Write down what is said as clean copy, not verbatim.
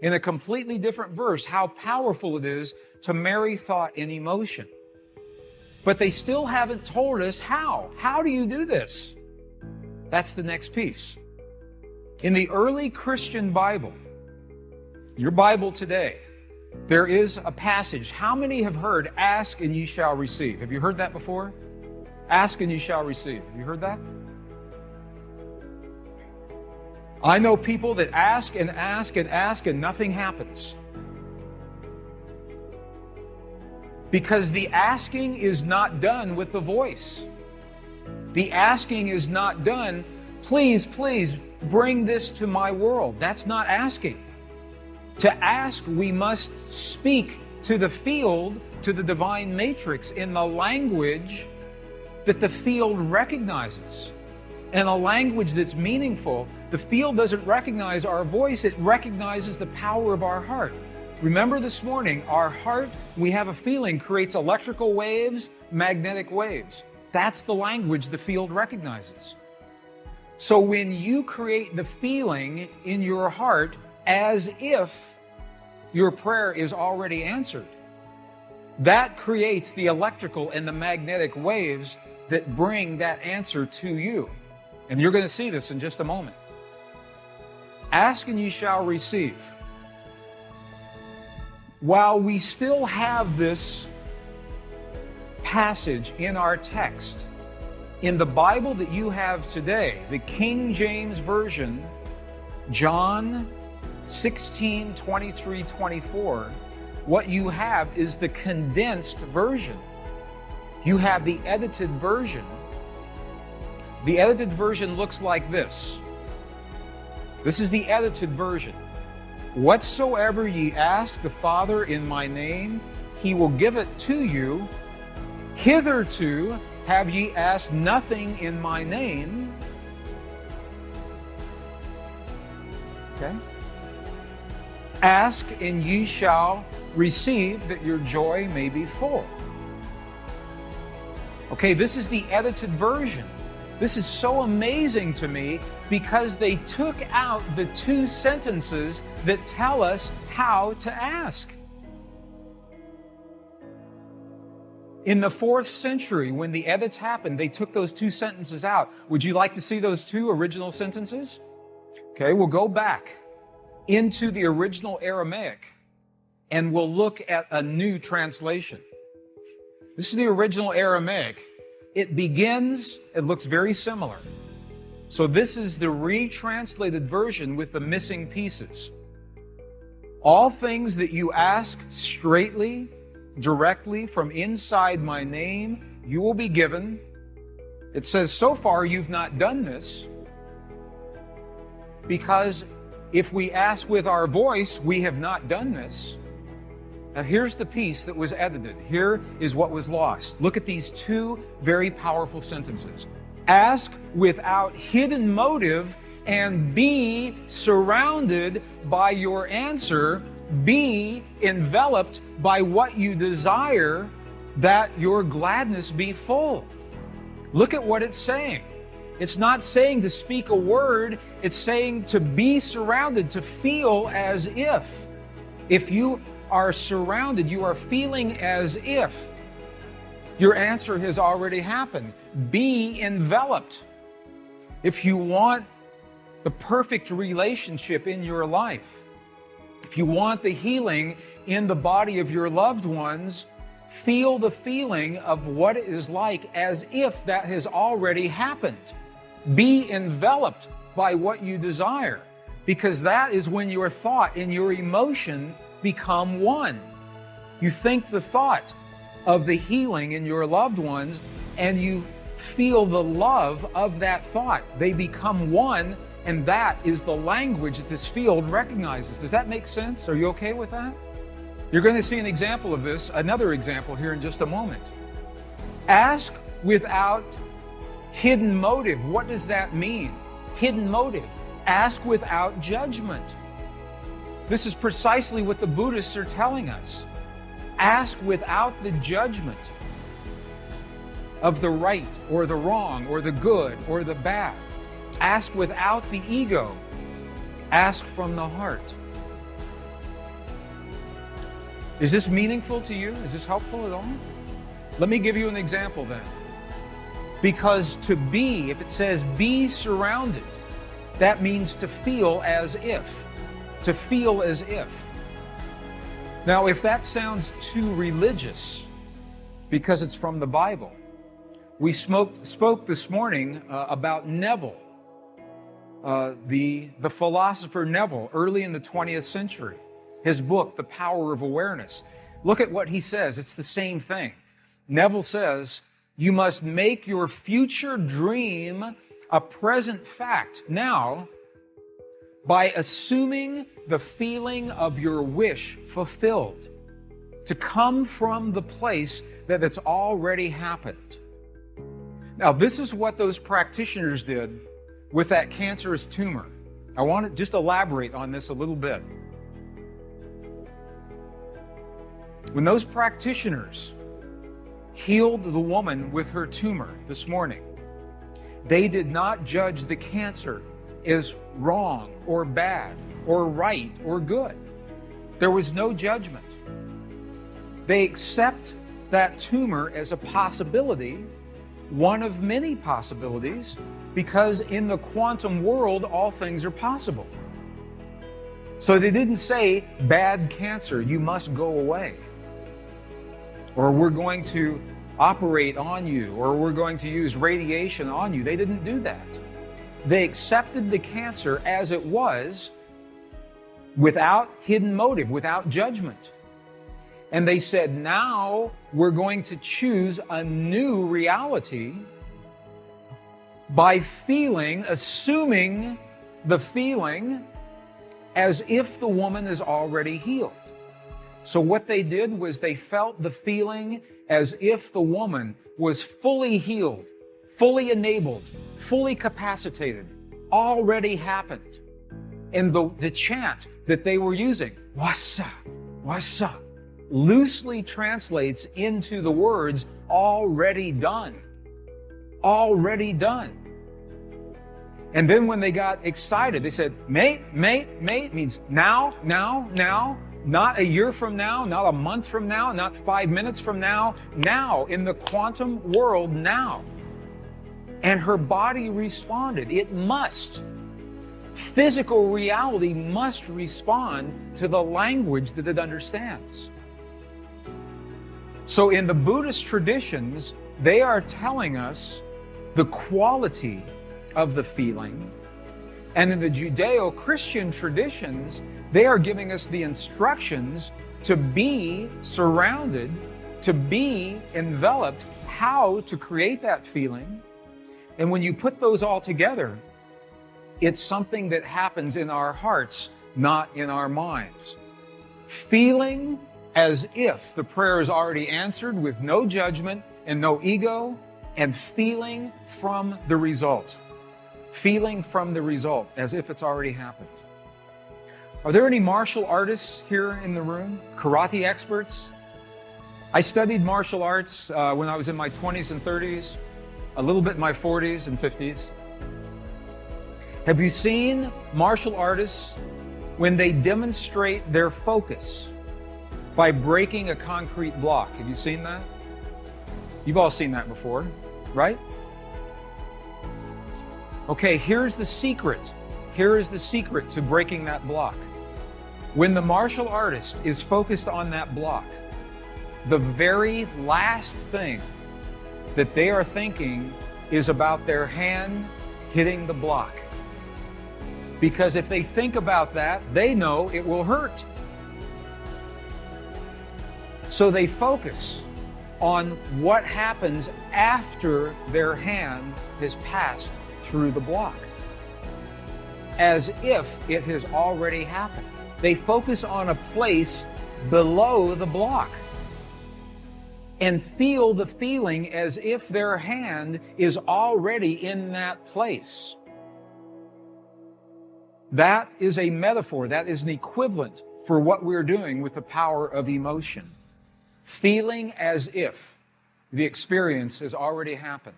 in a completely different verse how powerful it is to marry thought and emotion. But they still haven't told us how. How do you do this? That's the next piece. In the early Christian Bible, your Bible today, there is a passage. How many have heard, ask and ye shall receive? Have you heard that before? Ask and ye shall receive. Have you heard that? I know people that ask and ask and ask and nothing happens. Because the asking is not done with the voice. The asking is not done, please, please bring this to my world. That's not asking. To ask, we must speak to the field, to the divine matrix in the language that the field recognizes. And a language that's meaningful. The field doesn't recognize our voice, it recognizes the power of our heart. Remember this morning, our heart, we have a feeling, creates electrical waves, magnetic waves. That's the language the field recognizes. So when you create the feeling in your heart as if your prayer is already answered, that creates the electrical and the magnetic waves that bring that answer to you. And you're going to see this in just a moment. Ask and ye shall receive. While we still have this passage in our text, in the Bible that you have today, the King James Version, John 16, 23, 24, what you have is the condensed version. You have the edited version. The edited version looks like this. This is the edited version. Whatsoever ye ask the Father in my name, he will give it to you. Hitherto have ye asked nothing in my name. Okay? Ask and ye shall receive, that your joy may be full. Okay, this is the edited version. This is so amazing to me because they took out the two sentences that tell us how to ask. In the 4th century, when the edits happened, they took those two sentences out. Would you like to see those two original sentences? Okay, we'll go back into the original Aramaic and we'll look at a new translation. This is the original Aramaic. It begins, it looks very similar. So this is the retranslated version with the missing pieces. All things that you ask straightly, directly from inside my name, you will be given. It says, so far you've not done this, because if we ask with our voice, we have not done this. Now here's the piece that was edited. Here is what was lost. Look at these two very powerful sentences. Ask without hidden motive and be surrounded by your answer. Be enveloped by what you desire, that your gladness be full. Look at what it's saying. It's not saying to speak a word. It's saying to be surrounded, to feel as if. If you are surrounded, you are feeling as if your answer has already happened. Be enveloped. If you want the perfect relationship in your life, if you want the healing in the body of your loved ones, feel the feeling of what it is like as if that has already happened. Be enveloped by what you desire, because that is when your thought and your emotion become one. You think the thought of the healing in your loved ones, and you feel the love of that thought. They become one, and that is the language that this field recognizes. Does that make sense? Are you okay with that? You're going to see an example of this, another example here in just a moment. Ask without hidden motive. What does that mean? Hidden motive. Ask without judgment. This is precisely what the Buddhists are telling us. Ask without the judgment of the right or the wrong or the good or the bad. Ask without the ego. Ask from the heart. Is this meaningful to you? Is this helpful at all? Let me give you an example then. Because to be, if it says be surrounded, that means to feel as if. To feel as if. Now, if that sounds too religious, because it's from the Bible, we spoke this morning about Neville, the philosopher Neville, early in the 20th century. His book, The Power of Awareness. Look at what he says. It's the same thing. Neville says, you must make your future dream a present fact now by assuming the feeling of your wish fulfilled to come from the place that it's already happened. Now, this is what those practitioners did with that cancerous tumor. I want to just elaborate on this a little bit. When those practitioners healed the woman with her tumor this morning, they did not judge the cancer as wrong or bad or right or good. There was no judgment. They accept that tumor as a possibility, one of many possibilities, because in the quantum world, all things are possible. So they didn't say, bad cancer, you must go away. Or we're going to operate on you, or we're going to use radiation on you. They didn't do that. They accepted the cancer as it was, without hidden motive, without judgment. And they said, now we're going to choose a new reality by assuming the feeling as if the woman is already healed. So what they did was they felt the feeling as if the woman was fully healed, fully enabled, fully capacitated, already happened. And the chant that they were using, wasa, wasa, loosely translates into the words, already done. Already done. And then when they got excited, they said, mate, means now, now, now. Not a year from now, not a month from now, not 5 minutes from now, in the quantum world, now. And her body responded. It must. Physical reality must respond to the language that it understands. So in the Buddhist traditions, they are telling us the quality of the feeling. And in the Judeo-Christian traditions, they are giving us the instructions to be surrounded, to be enveloped, how to create that feeling. And when you put those all together, it's something that happens in our hearts, not in our minds. Feeling as if the prayer is already answered with no judgment and no ego, and feeling from the result. Feeling from the result as if it's already happened. Are there any martial artists here in the room? Karate experts? I studied martial arts when I was in my 20s and 30s, a little bit in my 40s and 50s. Have you seen martial artists when they demonstrate their focus by breaking a concrete block? Have you seen that? You've all seen that before, right? Okay, here's the secret. Here is the secret to breaking that block. When the martial artist is focused on that block, the very last thing that they are thinking is about their hand hitting the block. Because if they think about that, they know it will hurt. So they focus on what happens after their hand has passed through the block, as if it has already happened. They focus on a place below the block and feel the feeling as if their hand is already in that place. That is a metaphor, that is an equivalent for what we're doing with the power of emotion. Feeling as if the experience has already happened.